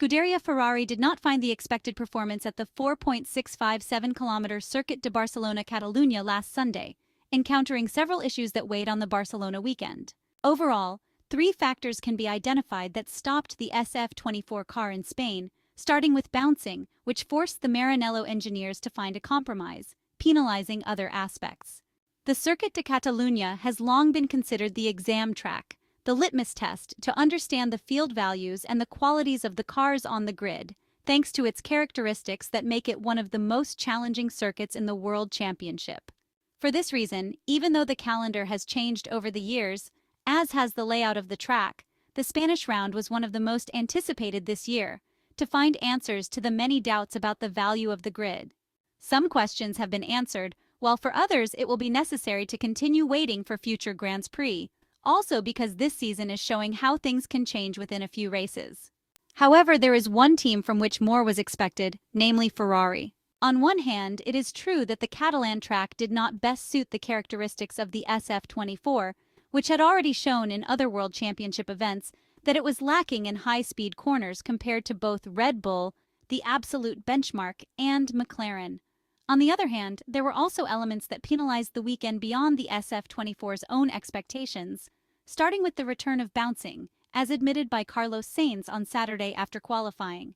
Scuderia Ferrari did not find the expected performance at the 4.657-kilometer Circuit de Barcelona-Catalunya last Sunday, encountering several issues that weighed on the Barcelona weekend. Overall, 3 factors can be identified that stopped the SF-24 car in Spain, starting with bouncing, which forced the Maranello engineers to find a compromise, penalizing other aspects. The Circuit de Catalunya has long been considered the exam track, the litmus test to understand the field values and the qualities of the cars on the grid, thanks to its characteristics that make it one of the most challenging circuits in the World Championship. For this reason, even though the calendar has changed over the years, as has the layout of the track, the Spanish round was one of the most anticipated this year, to find answers to the many doubts about the value of the grid. Some questions have been answered, while for others it will be necessary to continue waiting for future Grand Prix, also because this season is showing how things can change within a few races. However, there is one team from which more was expected, namely Ferrari. On one hand, it is true that the Catalan track did not best suit the characteristics of the SF-24, which had already shown in other World Championship events that it was lacking in high-speed corners compared to both Red Bull, the absolute benchmark, and McLaren. On the other hand, there were also elements that penalized the weekend beyond the SF-24's own expectations, starting with the return of bouncing, as admitted by Carlos Sainz on Saturday after qualifying.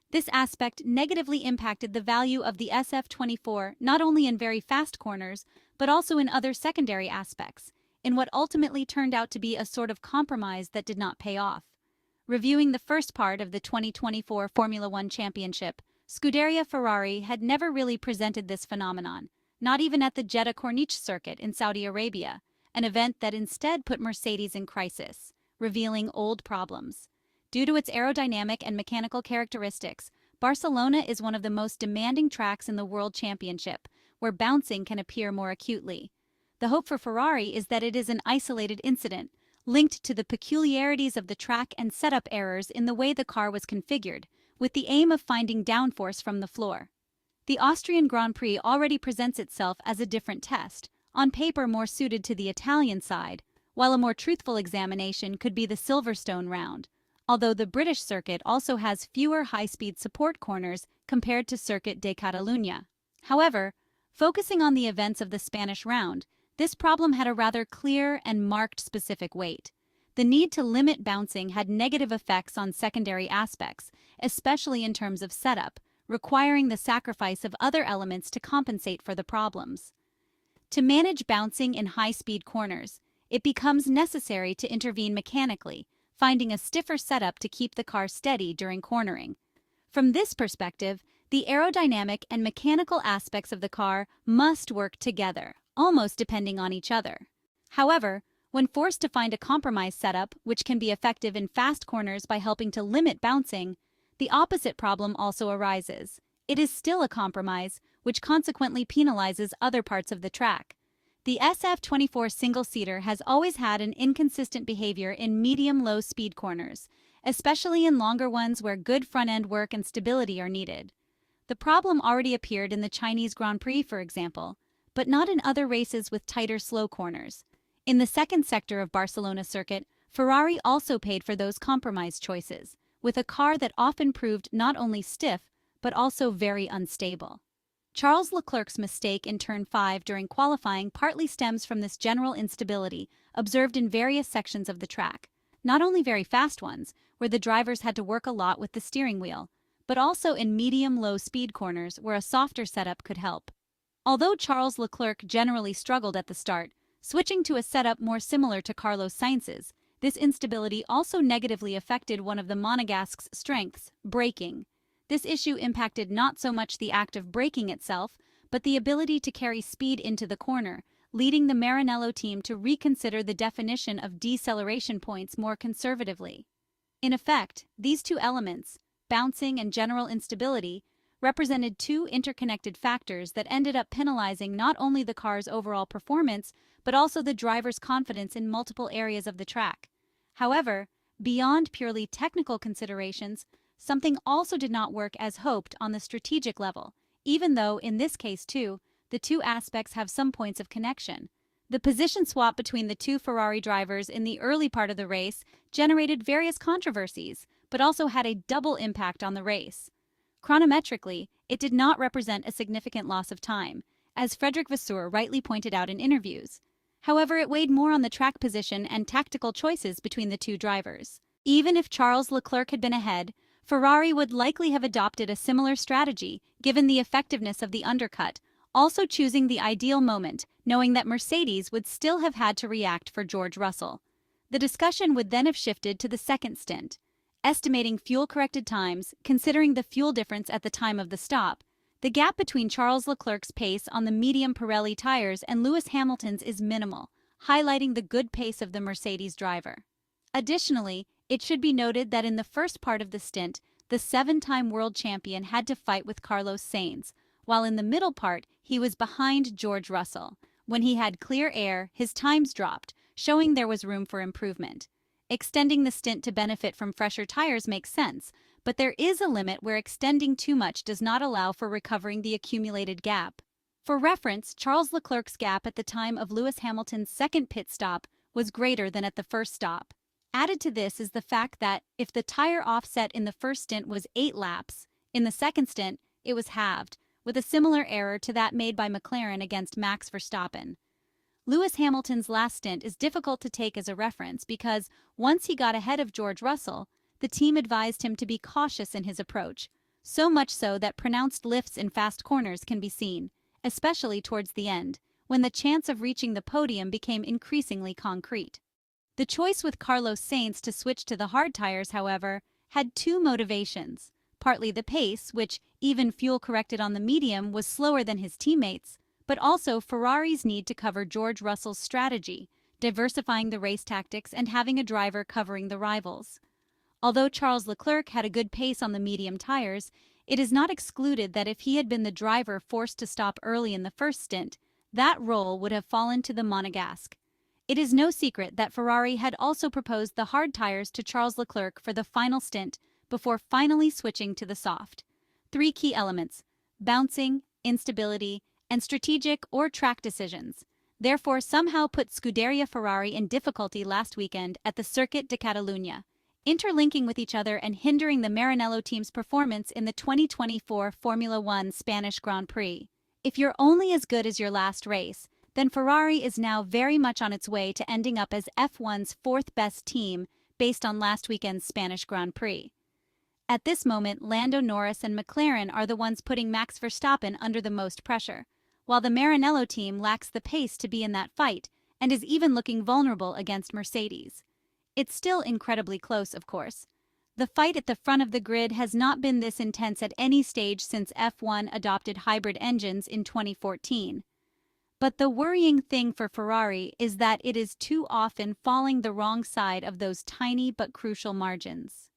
This aspect negatively impacted the value of the SF-24 not only in very fast corners, but also in other secondary aspects, in what ultimately turned out to be a sort of compromise that did not pay off. Reviewing the first part of the 2024 Formula One Championship, Scuderia Ferrari had never really presented this phenomenon, not even at the Jeddah Corniche circuit in Saudi Arabia, an event that instead put Mercedes in crisis, revealing old problems. Due to its aerodynamic and mechanical characteristics, Barcelona is one of the most demanding tracks in the World Championship, where bouncing can appear more acutely. The hope for Ferrari is that it is an isolated incident, linked to the peculiarities of the track and setup errors in the way the car was configured, with the aim of finding downforce from the floor. The Austrian Grand Prix already presents itself as a different test, on paper more suited to the Italian side, while a more truthful examination could be the Silverstone round, although the British circuit also has fewer high-speed support corners compared to Circuit de Catalunya. However, focusing on the events of the Spanish round, this problem had a rather clear and marked specific weight. The need to limit bouncing had negative effects on secondary aspects, especially in terms of setup, requiring the sacrifice of other elements to compensate for the problems. To manage bouncing in high-speed corners, it becomes necessary to intervene mechanically, finding a stiffer setup to keep the car steady during cornering. From this perspective, the aerodynamic and mechanical aspects of the car must work together, almost depending on each other. However, when forced to find a compromise setup, which can be effective in fast corners by helping to limit bouncing, the opposite problem also arises. It is still a compromise, which consequently penalizes other parts of the track. The SF-24 single-seater has always had an inconsistent behavior in medium-low speed corners, especially in longer ones where good front-end work and stability are needed. The problem already appeared in the Chinese Grand Prix, for example, but not in other races with tighter slow corners. In the second sector of Barcelona circuit, Ferrari also paid for those compromise choices, with a car that often proved not only stiff, but also very unstable. Charles Leclerc's mistake in Turn 5 during qualifying partly stems from this general instability observed in various sections of the track, not only very fast ones, where the drivers had to work a lot with the steering wheel, but also in medium-low speed corners where a softer setup could help. Although Charles Leclerc generally struggled at the start, switching to a setup more similar to Carlos Sainz's, this instability also negatively affected one of the Monegasque's strengths, braking. This issue impacted not so much the act of braking itself, but the ability to carry speed into the corner, leading the Maranello team to reconsider the definition of deceleration points more conservatively. In effect, these two elements, bouncing and general instability, represented two interconnected factors that ended up penalizing not only the car's overall performance, but also the driver's confidence in multiple areas of the track. However, beyond purely technical considerations, something also did not work as hoped on the strategic level, even though, in this case too, the two aspects have some points of connection. The position swap between the two Ferrari drivers in the early part of the race generated various controversies, but also had a double impact on the race. Chronometrically, it did not represent a significant loss of time, as Frederick Vasseur rightly pointed out in interviews. However, it weighed more on the track position and tactical choices between the two drivers. Even if Charles Leclerc had been ahead, Ferrari would likely have adopted a similar strategy, given the effectiveness of the undercut, also choosing the ideal moment, knowing that Mercedes would still have had to react for George Russell. The discussion would then have shifted to the second stint. Estimating fuel-corrected times, considering the fuel difference at the time of the stop, the gap between Charles Leclerc's pace on the medium Pirelli tires and Lewis Hamilton's is minimal, highlighting the good pace of the Mercedes driver. Additionally, it should be noted that in the first part of the stint, the seven-time world champion had to fight with Carlos Sainz, while in the middle part, he was behind George Russell. When he had clear air, his times dropped, showing there was room for improvement. Extending the stint to benefit from fresher tires makes sense, but there is a limit where extending too much does not allow for recovering the accumulated gap. For reference, Charles Leclerc's gap at the time of Lewis Hamilton's second pit stop was greater than at the first stop. Added to this is the fact that if the tire offset in the first stint was 8 laps, in the second stint it was halved, with a similar error to that made by McLaren against Max Verstappen. Lewis Hamilton's last stint is difficult to take as a reference because, once he got ahead of George Russell, the team advised him to be cautious in his approach, so much so that pronounced lifts in fast corners can be seen, especially towards the end, when the chance of reaching the podium became increasingly concrete. The choice with Carlos Sainz to switch to the hard tires, however, had two motivations, partly the pace, which, even fuel-corrected on the medium, was slower than his teammates, but also Ferrari's need to cover George Russell's strategy, diversifying the race tactics and having a driver covering the rivals. Although Charles Leclerc had a good pace on the medium tires, it is not excluded that if he had been the driver forced to stop early in the first stint, that role would have fallen to the Monegasque. It is no secret that Ferrari had also proposed the hard tires to Charles Leclerc for the final stint before finally switching to the soft. 3 key elements: bouncing, instability, and strategic or track decisions, therefore somehow put Scuderia Ferrari in difficulty last weekend at the Circuit de Catalunya, interlinking with each other and hindering the Maranello team's performance in the 2024 Formula One Spanish Grand Prix. If you're only as good as your last race, then Ferrari is now very much on its way to ending up as F1's 4th best team based on last weekend's Spanish Grand Prix. At this moment, Lando Norris and McLaren are the ones putting Max Verstappen under the most pressure, while the Maranello team lacks the pace to be in that fight and is even looking vulnerable against Mercedes. It's still incredibly close, of course. The fight at the front of the grid has not been this intense at any stage since F1 adopted hybrid engines in 2014. But the worrying thing for Ferrari is that it is too often falling the wrong side of those tiny but crucial margins.